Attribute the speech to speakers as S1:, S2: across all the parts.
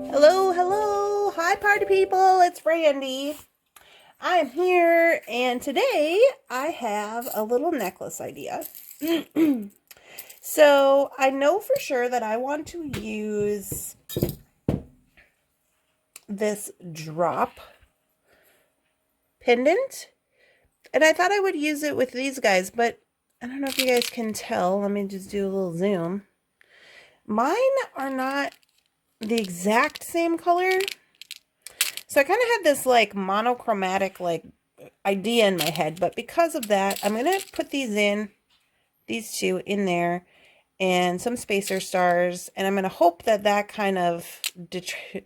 S1: Hello, hello. Hi, party people. It's Randee. I'm here, and today I have a little necklace idea. So, I know for sure that I want to use this drop pendant, and I thought I would use it with these guys, but I don't know if you guys can tell. Let me just do a little zoom. Mine are not the exact same color. So I kind of had this like monochromatic like idea in my head, but because of that, I'm going to put these two in there and some spacer stars, and I'm going to hope that that kind of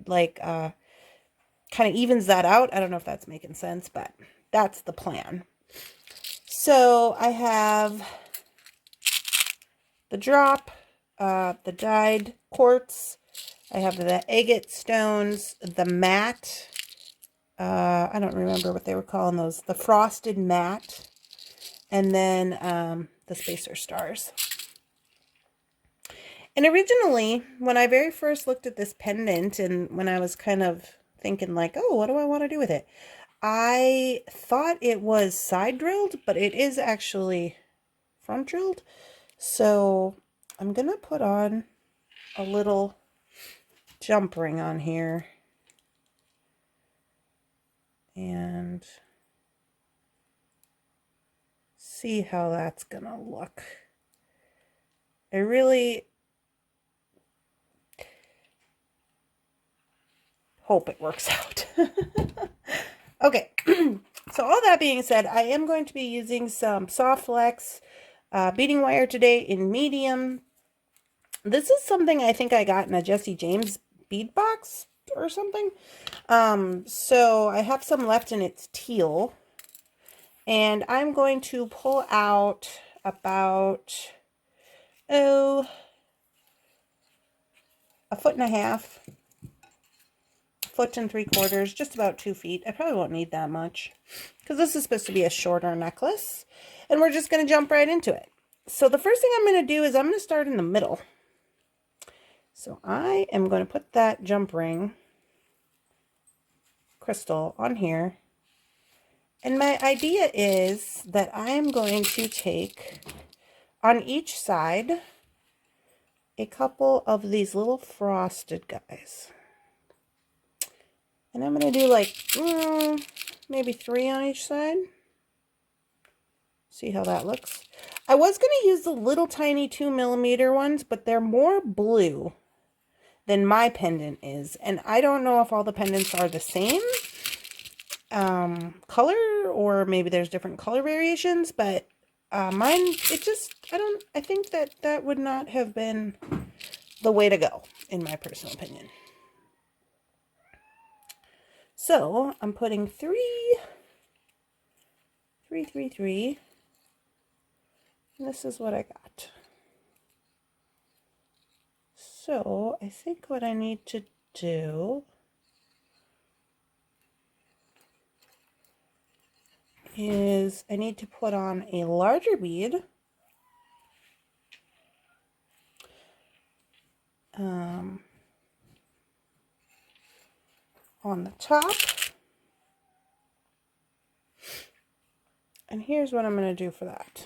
S1: kind of evens that out. I don't know if that's making sense, but that's the plan. So I have the drop, the dyed quartz, I have the agate stones, the matte, I don't remember what they were calling those, the frosted matte, and then the spacer stars. And originally, when I very first looked at this pendant, and when I was kind of thinking like, oh, what do I want to do with it? I thought it was side drilled, but it is actually front drilled. So I'm going to put on a little jump ring on here. And see how that's going to look. I really hope it works out. Okay, so all that being said, I am going to be using some soft flex beading wire today in medium. This is something I think I got in a Jesse James bead box or something. So I have some left and it's teal. And I'm going to pull out about, a 1.5 1 3/4, just about 2 feet. I probably won't need that much because this is supposed to be a shorter necklace, and we're just going to jump right into it. So the first thing I'm going to do is I'm going to start in the middle. So I am going to put that jump ring crystal on here, and my idea is that I am going to take on each side a couple of these little frosted guys. And I'm going to do like maybe 3 on each side. See how that looks. I was going to use the little tiny 2mm ones, but they're more blue than my pendant is. And I don't know if all the pendants are the same color, or maybe there's different color variations, but mine, I think that would not have been the way to go, in my personal opinion. So I'm putting 3, 3, 3, 3. And this is what I got. So I think what I need to do is I need to put on a larger bead on the top. And here's what I'm going to do for that.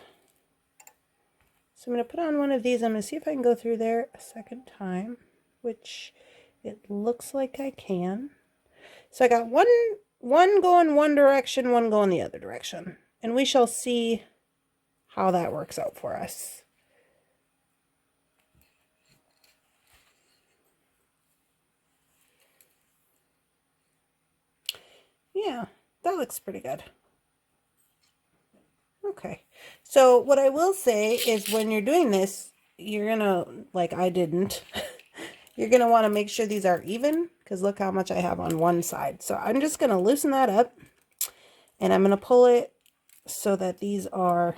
S1: So I'm going to put on one of these. I'm going to see if I can go through there a second time, which it looks like I can. So I got one going one direction, one going the other direction. And we shall see how that works out for us. Yeah, that looks pretty good. Okay, so what I will say is when you're doing this, you're gonna, like I didn't, you're gonna want to make sure these are even, because look how much I have on one side. So I'm just gonna loosen that up, and I'm gonna pull it so that these are,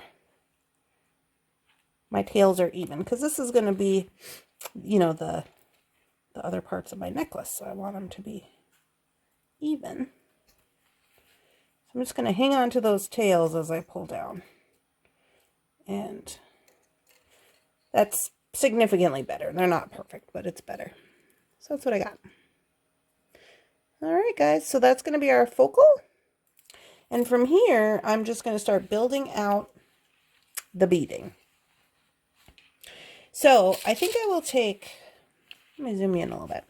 S1: my tails are even, because this is gonna be, you know, the other parts of my necklace, so I want them to be even. So I'm just gonna hang on to those tails as I pull down. And that's significantly better. They're not perfect, but it's better. So that's what I got. All right, guys, so that's going to be our focal. And from here, I'm just going to start building out the beading. So I think I will take, let me zoom in a little bit.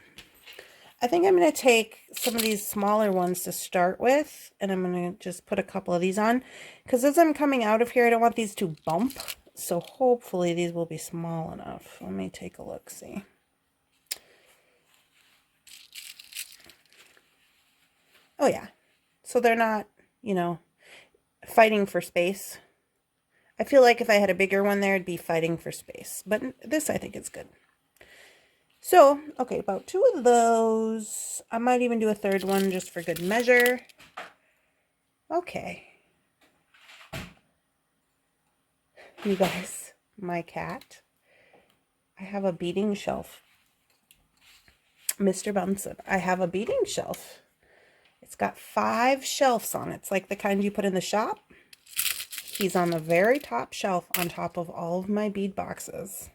S1: I think I'm going to take some of these smaller ones to start with, and I'm going to just put a couple of these on, because as I'm coming out of here, I don't want these to bump, so hopefully these will be small enough. Let me take a look, see. Oh yeah, so they're not, you know, fighting for space. I feel like if I had a bigger one there, it'd be fighting for space, but this I think is good. So, okay, about 2 of those. I might even do a third one just for good measure. Okay. You guys, my cat. I have a beading shelf. Mr. Bunson, I have a beading shelf. It's got 5 shelves on it. It's like the kind you put in the shop. He's on the very top shelf on top of all of my bead boxes.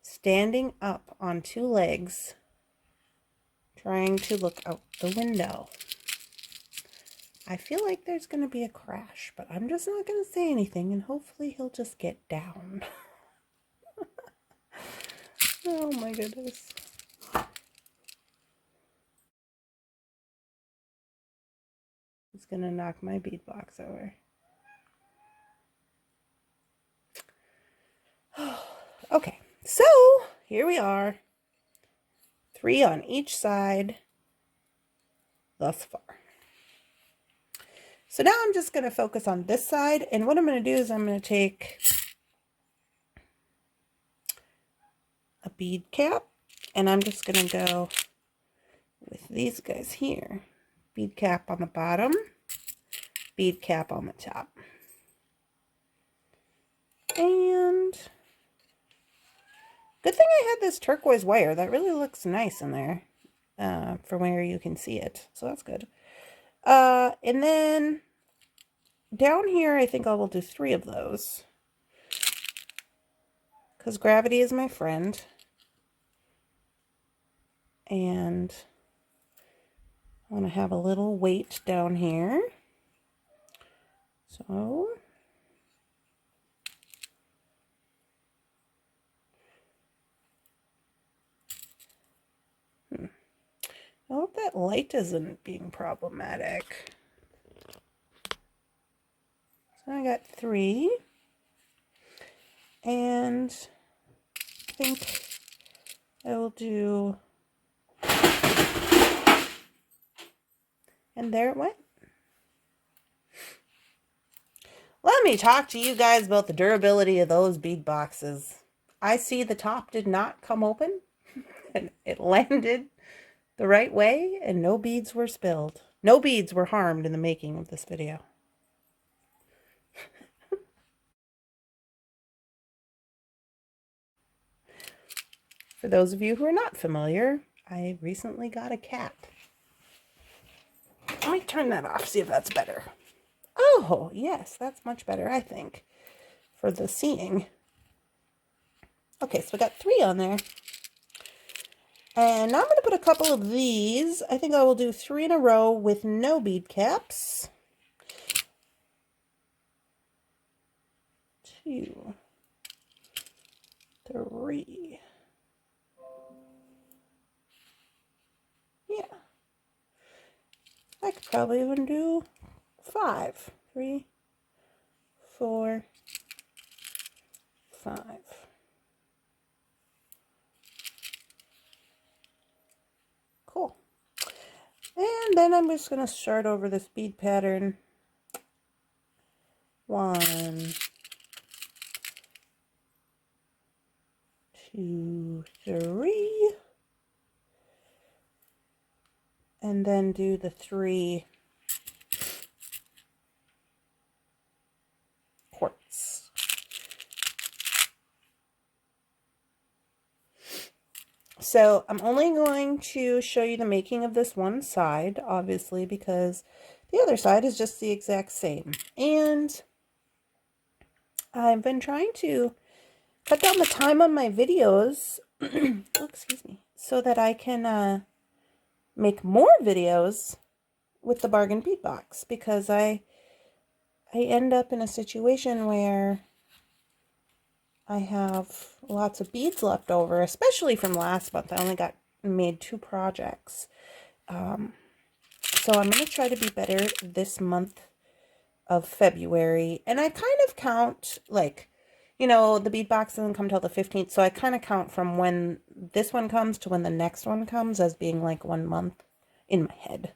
S1: Standing up on 2 legs, trying to look out the window. I feel like there's going to be a crash, but I'm just not going to say anything, and hopefully he'll just get down. Oh my goodness. He's going to knock my bead box over. Okay, so here we are. 3 on each side thus far. So now I'm just going to focus on this side, and what I'm going to do is I'm going to take a bead cap, and I'm just going to go with these guys here. Bead cap on the bottom, bead cap on the top. And good thing I had this turquoise wire. That really looks nice in there for where you can see it. So that's good. And then down here, I think I will do 3 of those. Because gravity is my friend. And I want to have a little weight down here. So I hope that light isn't being problematic. So I got 3. And I think I will do, and there it went. Let me talk to you guys about the durability of those bead boxes. I see the top did not come open, and it landed the right way, and no beads were spilled. No beads were harmed in the making of this video. For those of you who are not familiar, I recently got a cat. Let me turn that off, see if that's better. Oh, yes, that's much better, I think, for the seeing. Okay, so we got 3 on there. And now I'm going to put a couple of these. I think I will do 3 in a row with no bead caps. 2, 3. Yeah. I could probably even do 5. 3, 4, 5. Cool. And then I'm just going to start over this bead pattern. 1, 2, 3. And then do the 3 quarts. So I'm only going to show you the making of this one side, obviously, because the other side is just the exact same. And I've been trying to cut down the time on my videos, oh, excuse me, so that I can make more videos with the bargain bead box, because I end up in a situation where I have lots of beads left over, especially from last month. I only made 2 projects. So I'm going to try to be better this month of February. And I kind of count, like, you know, the bead box doesn't come till the 15th. So I kind of count from when this one comes to when the next one comes as being like 1 month in my head.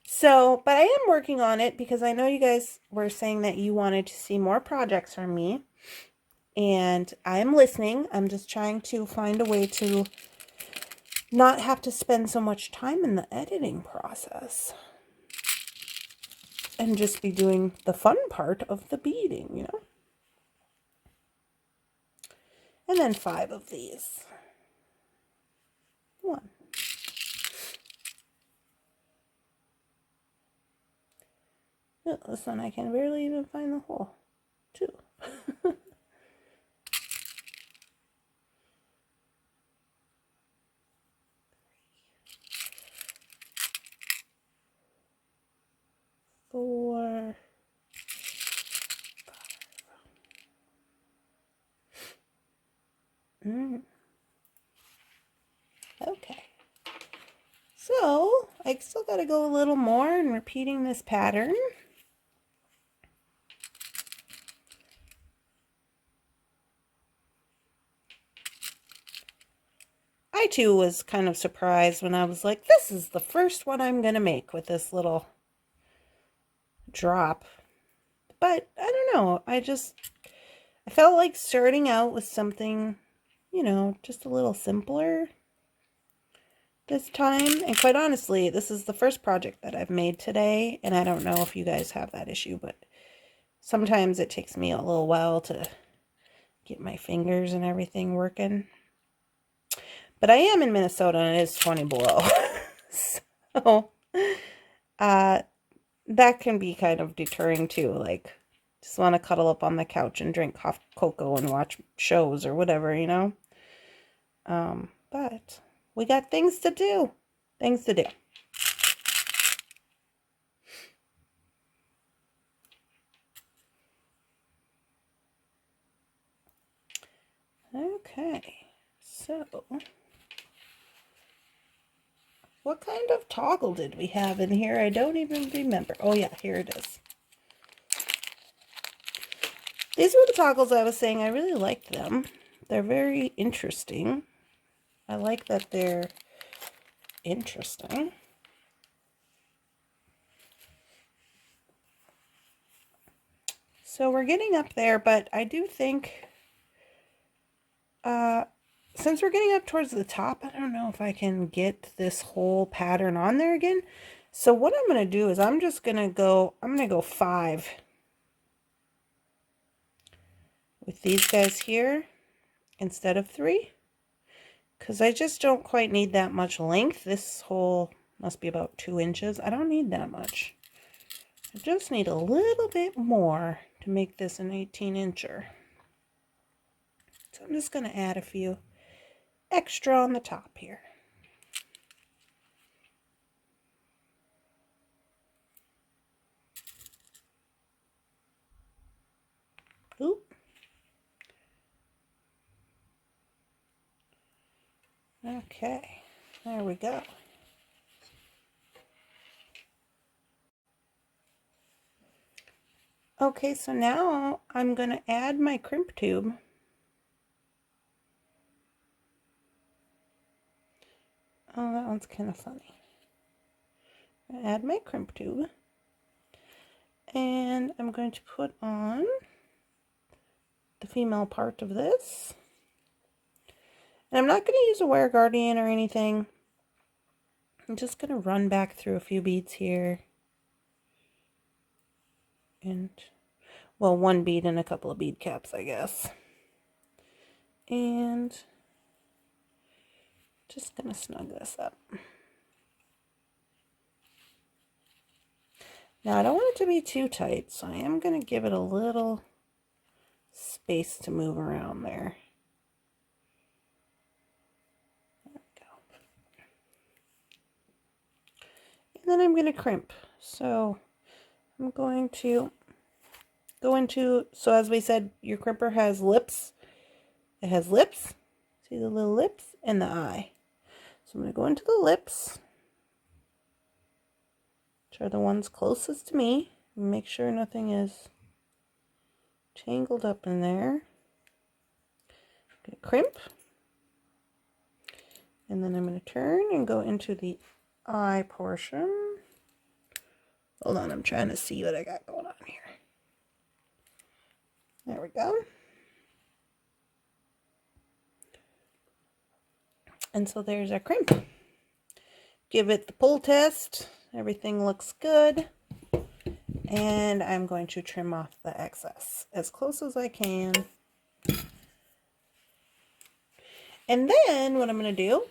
S1: So, but I am working on it because I know you guys were saying that you wanted to see more projects from me. And I am listening. I'm just trying to find a way to not have to spend so much time in the editing process. And just be doing the fun part of the beading, you know? And then 5 of these. 1. Oh, this one I can barely even find the hole. 2. 4. 5. Okay. So, I still got to go a little more in repeating this pattern. I too was kind of surprised when I was like, this is the first one I'm going to make with this little drop. But I don't know, I felt like starting out with something, you know, just a little simpler this time. And quite honestly, this is the first project that I've made today, and I don't know if you guys have that issue, but sometimes it takes me a little while to get my fingers and everything working. But I am in Minnesota and it is 20 below. So, that can be kind of deterring too. Like, just want to cuddle up on the couch and drink hot cocoa and watch shows or whatever, you know? But we got things to do. Things to do. Okay, so what kind of toggle did we have in here? I don't even remember. Oh yeah, here it is. These were the toggles I was saying. I really liked them. They're very interesting. I like that they're interesting. So we're getting up there, but I do think, since we're getting up towards the top, I don't know if I can get this whole pattern on there again. So what I'm going to do is I'm going to go 5 with these guys here instead of 3. Because I just don't quite need that much length. This hole must be about 2 inches. I don't need that much. I just need a little bit more to make this an 18-incher. So I'm just going to add a few extra on the top here. Oop. Okay, there we go. Okay, so now I'm going to add my crimp tube. Oh, that one's kind of funny. Add my crimp tube. And I'm going to put on the female part of this. And I'm not going to use a wire guardian or anything. I'm just going to run back through a few beads here. And, well, 1 bead and a couple of bead caps, I guess. And just going to snug this up. Now, I don't want it to be too tight, so I am going to give it a little space to move around there. There we go. then I'm going to crimp. So I'm going to go into, so as we said, your crimper has lips. It has lips. See the little lips and the eye. So I'm going to go into the lips, which are the ones closest to me. Make sure nothing is tangled up in there. I'm going to crimp. And then I'm going to turn and go into the eye portion. Hold on, I'm trying to see what I got going on here. There we go. And so there's our crimp. Give it the pull test. Everything looks good. And I'm going to trim off the excess as close as I can. And then what I'm going to do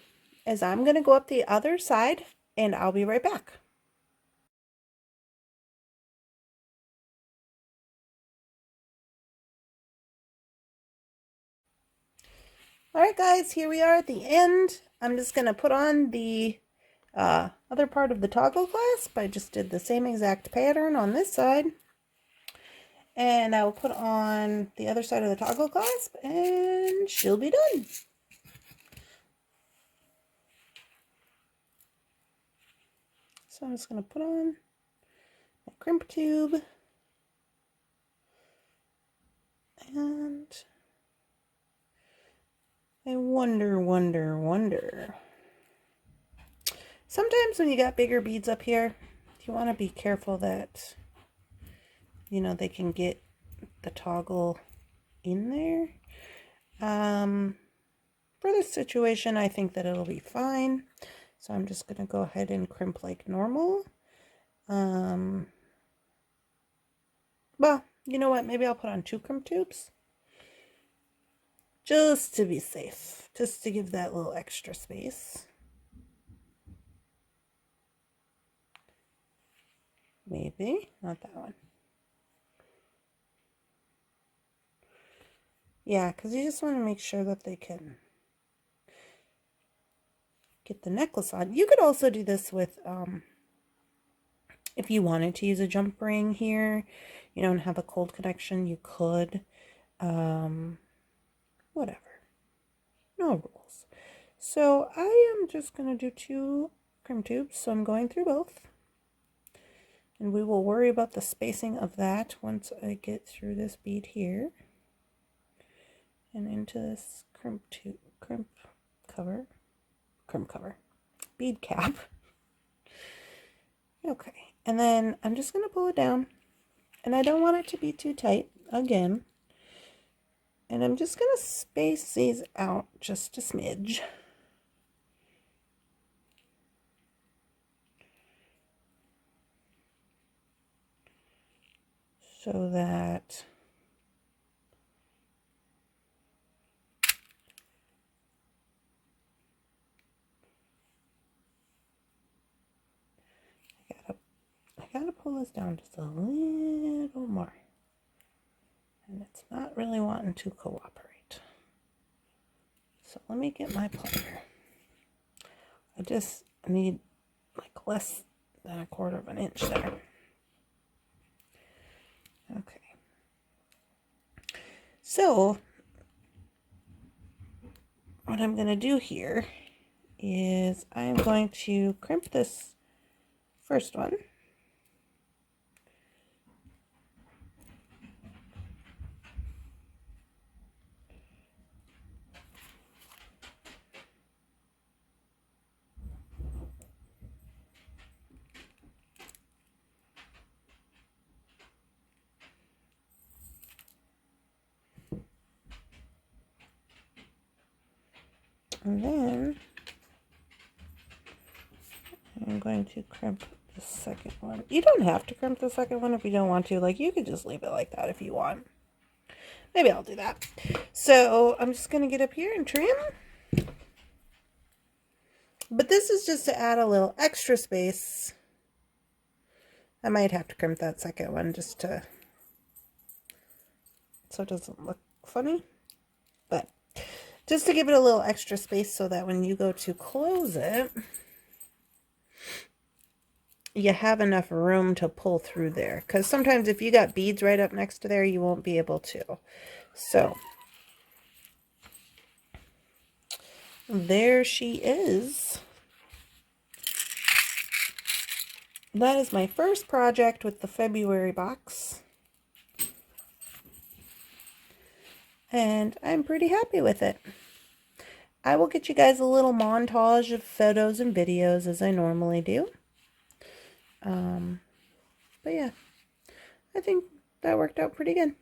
S1: is I'm going to go up the other side and I'll be right back. Alright guys, here we are at the end. I'm just going to put on the other part of the toggle clasp. I just did the same exact pattern on this side. And I will put on the other side of the toggle clasp and she'll be done. So I'm just going to put on my crimp tube. And I wonder. Sometimes when you got bigger beads up here, you want to be careful that, you know, they can get the toggle in there. For this situation, I think that it'll be fine. So I'm just going to go ahead and crimp like normal. Well, you know what? Maybe I'll put on 2 crimp tubes. Just to be safe. Just to give that little extra space. Maybe. Not that one. Yeah, because you just want to make sure that they can get the necklace on. You could also do this with, if you wanted to use a jump ring here, you don't have a cold connection, you could. Whatever. No rules. So I am just going to do 2 crimp tubes, so I'm going through both. And we will worry about the spacing of that once I get through this bead here. And into this crimp cover, bead cap. Okay, and then I'm just going to pull it down. And I don't want it to be too tight, again. And I'm just going to space these out just a smidge. So that I gotta pull this down just a little more. And it's not really wanting to cooperate. So let me get my plier. I just need like less than 1/4 of an inch there. Okay. So what I'm going to do here is I'm going to crimp this first one. And then I'm going to crimp the second one. You don't have to crimp the second one if you don't want to. Like, you could just leave it like that if you want. Maybe I'll do that. So I'm just going to get up here and trim. But this is just to add a little extra space. I might have to crimp that second one just to, so it doesn't look funny. But just to give it a little extra space so that when you go to close it, you have enough room to pull through there. Because sometimes if you got beads right up next to there, you won't be able to. So, there she is. That is my first project with the February box. And I'm pretty happy with it. I will get you guys a little montage of photos and videos as I normally do. But yeah, I think that worked out pretty good.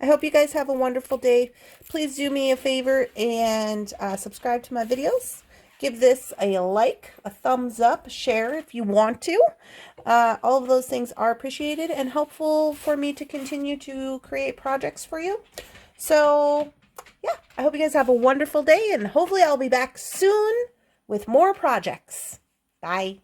S1: I hope you guys have a wonderful day. Please do me a favor and subscribe to my videos. Give this a like, a thumbs up, share if you want to. All of those things are appreciated and helpful for me to continue to create projects for you. So, yeah, I hope you guys have a wonderful day, and hopefully I'll be back soon with more projects. Bye.